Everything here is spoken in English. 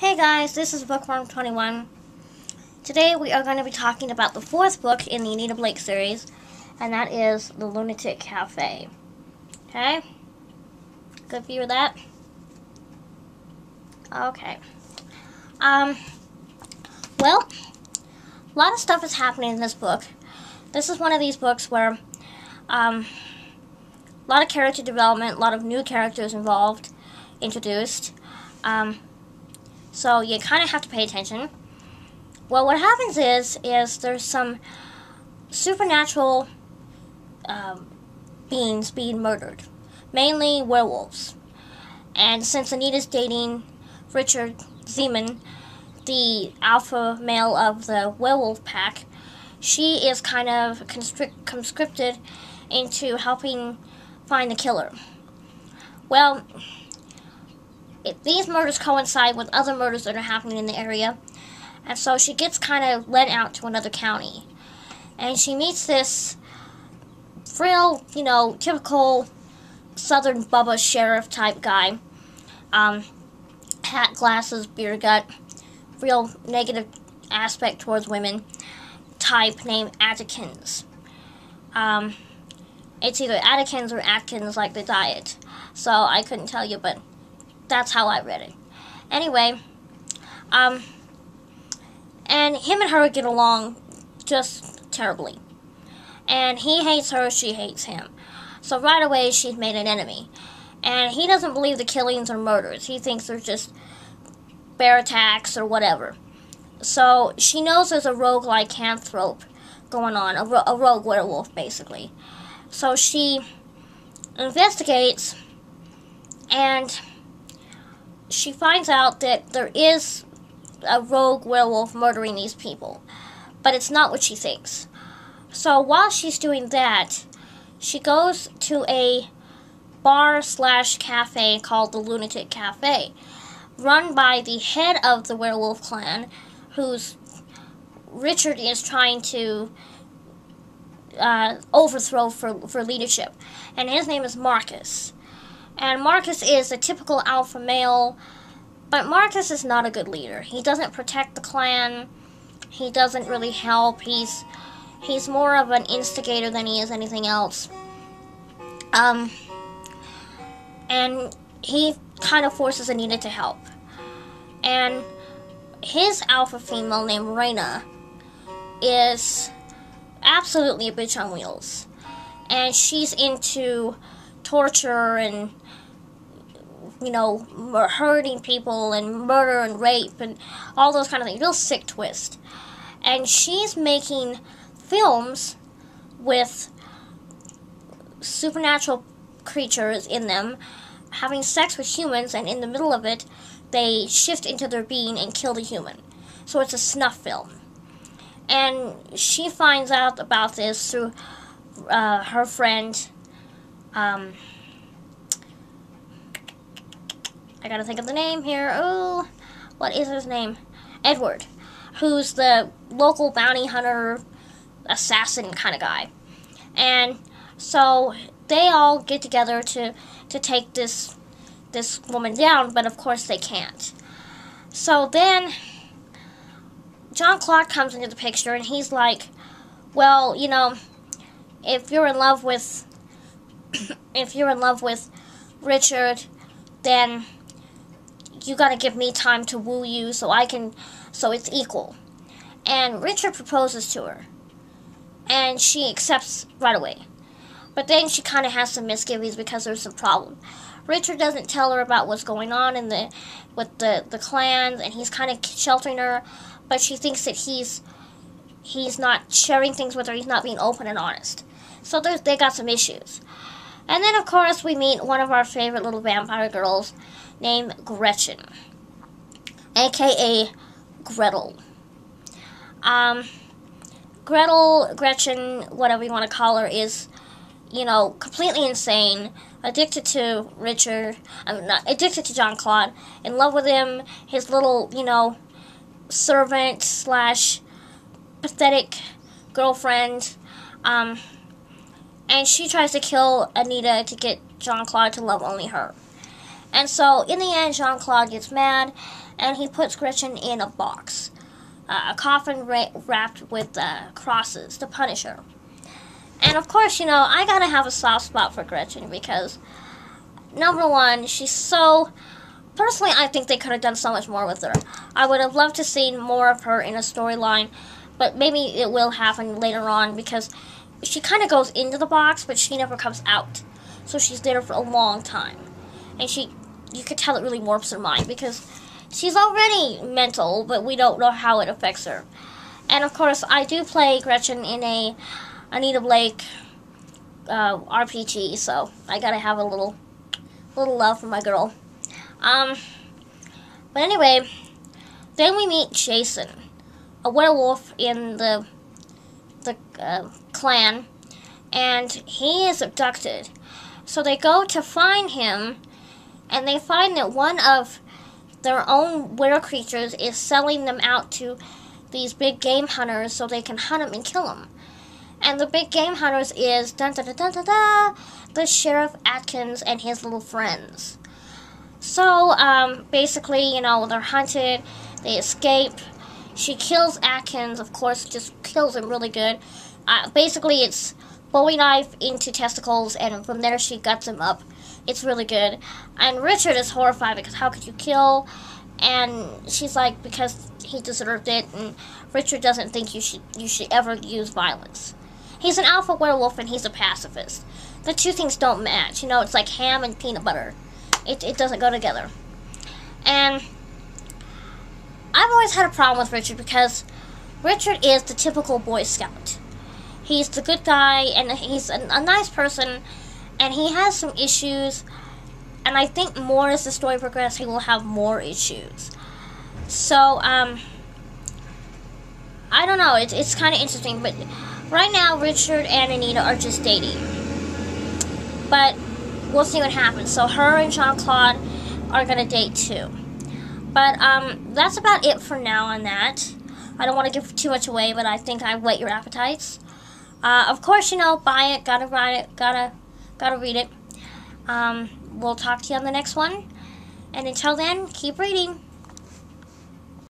Hey guys, this is Bookworm21. Today we are going to be talking about the fourth book in the Anita Blake series, and that is The Lunatic Cafe. Okay? Good view of that? Okay. Well, a lot of stuff is happening in this book. This is one of these books where, a lot of character development, a lot of new characters introduced. So you kind of have to pay attention. Well, what happens is there's some supernatural beings being murdered, mainly werewolves. And since Anita's dating Richard Zeman, the alpha male of the werewolf pack, she is kind of conscripted into helping find the killer. Well, these murders coincide with other murders that are happening in the area, and so she gets kind of led out to another county. And she meets this real, typical Southern Bubba sheriff type guy. Hat, glasses, beer gut, real negative aspect towards women type named Atkins. It's either Atkins or Atkins, like the diet. So I couldn't tell you, but that's how I read it. Anyway, and him and her get along just terribly. And he hates her, she hates him. So right away, she's made an enemy. And he doesn't believe the killings are murders. He thinks they're just bear attacks or whatever. So she knows there's a rogue lycanthrope going on, a rogue werewolf, basically. So she investigates, and she finds out that there is a rogue werewolf murdering these people, but it's not what she thinks. So while she's doing that, she goes to a bar/cafe called the Lunatic Cafe, run by the head of the werewolf clan, who's Richard is trying to overthrow for leadership, and his name is Marcus. And Marcus is a typical alpha male, but Marcus is not a good leader. He doesn't protect the clan. He doesn't really help. He's more of an instigator than he is anything else. And he kind of forces Anita to help. And his alpha female named Raina is absolutely a bitch on wheels. And she's into torture and hurting people and murder and rape and all those kind of things. Real sick twist. And she's making films with supernatural creatures in them, having sex with humans, and in the middle of it, they shift into their being and kill the human. So it's a snuff film. And she finds out about this through her friend, I gotta think of the name here. Oh, what is his name? Edward, who's the local bounty hunter, assassin kind of guy. And so they all get together to take this woman down, but of course they can't. So then Jean-Claude comes into the picture, and he's like, well, if you're in love with Richard, then you gotta give me time to woo you so it's equal. And Richard proposes to her, and she accepts right away. But then she kind of has some misgivings because there's some problem. Richard doesn't tell her about what's going on with the clans, and he's kind of sheltering her, but she thinks that he's not sharing things with her, he's not being open and honest. So they got some issues. And then, of course, we meet one of our favorite little vampire girls named Gretchen, a.k.a. Gretel. Gretchen, whatever you want to call her, is, completely insane, addicted to Richard, addicted to Jean-Claude, in love with him, his little, servant / pathetic girlfriend, and she tries to kill Anita to get Jean-Claude to love only her. And so, in the end, Jean-Claude gets mad, and he puts Gretchen in a box, a coffin wrapped with crosses to punish her. And of course, you know, I gotta have a soft spot for Gretchen because, number one, she's so... Personally, I think they could have done so much more with her. I would have loved to see more of her in a storyline, but maybe it will happen later on because she kind of goes into the box, but she never comes out. So she's there for a long time. And you could tell it really warps her mind because she's already mental, but we don't know how it affects her. And of course, I do play Gretchen in a Anita Blake RPG, so I gotta have a little love for my girl. But anyway, then we meet Jason, a werewolf in the clan, and he is abducted. So they go to find him, and they find that one of their own were creatures is selling them out to these big game hunters so they can hunt them and kill them. And the big game hunters is the Sheriff Atkins and his little friends. So, basically, you know, they're hunted, they escape. She kills Atkins, of course, just kills him really good. Basically, it's Bowie knife into testicles, and from there she guts him up. It's really good. And Richard is horrified because how could you kill? And she's like, because he deserved it, and Richard doesn't think you should ever use violence. He's an alpha werewolf and he's a pacifist. The two things don't match. You know, it's like ham and peanut butter. It doesn't go together. And I've always had a problem with Richard because Richard is the typical Boy Scout. He's the good guy, and he's a nice person, and he has some issues, and I think more as the story progresses, he will have more issues. So, I don't know, it's kind of interesting, but right now, Richard and Anita are just dating. But we'll see what happens. So her and Jean-Claude are going to date too. But that's about it for now on that. I don't want to give too much away, but I think I whet your appetites. Of course, you know, buy it, gotta write it, gotta read it. We'll talk to you on the next one. And until then, keep reading.